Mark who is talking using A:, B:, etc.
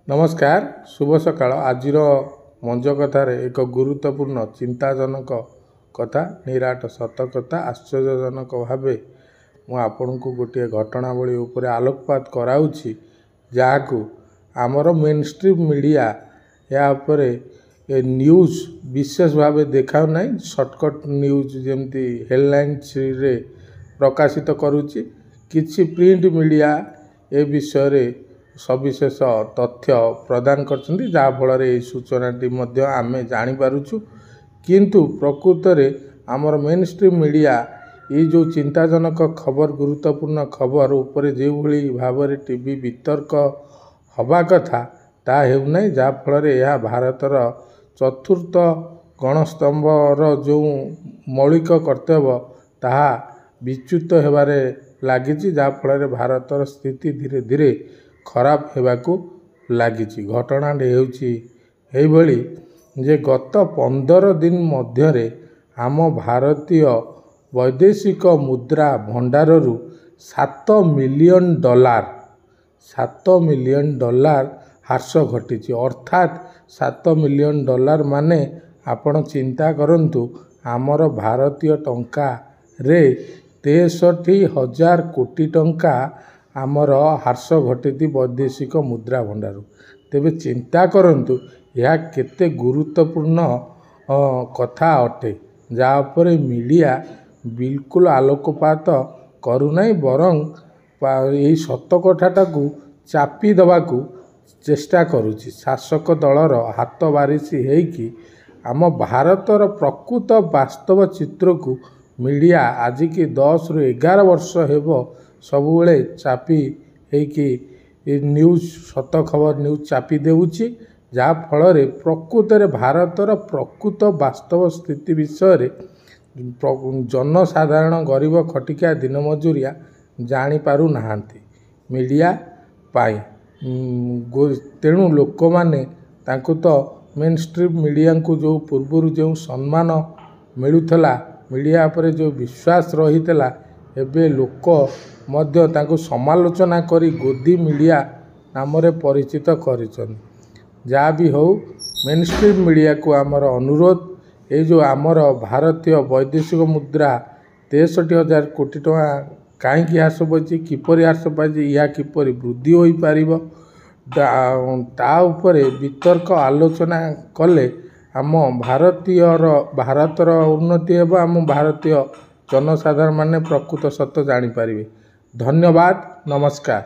A: नमस्कार शुभ सकाळ आज मंज कथार एक गुरुत्वपूर्ण चिंताजनक कथा निराट सत कथा आश्चर्यजनक भाव मुझे गोटे घटनावली उपर आलोकपात कराऊँगी जहाँ आमर मेन स्ट्रीम मीडिया या न्यूज विशेष भाव देखा ना शॉर्टकट न्यूज जमती हेडलाइंस रे प्रकाशित करुच्ची किछि प्रिंट मीडिया ए विषय सविशेष तथ्य प्रदान करछन्ती जहाँफल ये सूचनाटी आमे जानीपारुछु किंतु प्रकृत रे आमर मेन स्ट्रीम मीडिया ये जो चिंताजनक खबर गुरुत्वपूर्ण खबर उपरे जो भली भाव टीवी वितर्क हवा कथा ता हेउना जहाँफल यह भारतर चतुर्थ गणस्तंभर जो मौलिक कर्तव्य ताहा विच्युत होबारे लागिछि जहाँफल भारतर स्थिति धीरे धीरे खराब होगाकू लगी घटना हेउछि जे गत 15 दिन मध्य आम भारतीय वैदेशिक मुद्रा भंडारु $7 मिलियन ह्रास घटी अर्थात $7 मिलियन माने आपण चिंता करंतु आमर भारतीय टंका रे 63,000 कोटी टंका आमर ह्रास घटी वैदेशिक मुद्रा भंडार तेबे चिंता करंतु यह केते गुरुत्वपूर्ण कथा अटे जहाँपर मीडिया बिल्कुल आलोकपात करूना बरं यही सत कथाटा को चापी दबाकू चेष्टा करुछि शासक दलर हाथ बारिशी हेकि आम भारतर प्रकृत वास्तव चित्र को मीडिया आज की 10 ରୁ 11 वर्ष हेबो सबुबले चापी हेकि न्यूज सत खबर न्यूज चापी देउछि जहाँ फल प्रकृत भारतर प्रकृत वास्तव स्थिति विषय जनसाधारण गरीब खटिका दिन मजूरिया जानीपारु नाहांती मीडिया पाई तेणु लोक माने तांको तो मेन स्ट्रीम मीडिया को जो पूर्व जो सम्मान मिलूला मीडिया पर जो विश्वास रही एबे लोक मध्य तांको समालोचना करी गोदी मीडिया नाम रे परिचित करिछन जहाँ भी हो मेन स्ट्रीम मीडिया को आमर अनुरोध ये जो आमर भारतीय वैदेशिक मुद्रा 63,000 कोटी टका कहीं ह्रास पाई किपर ह्रास पाई या किपर वृद्धि हो पार ता उपरे वितर्क आलोचना कले आम भारतर उन्नति हेबा आम भारतीय जनसाधारण माने प्रकृत सत्य जानी पारिबे। धन्यवाद नमस्कार।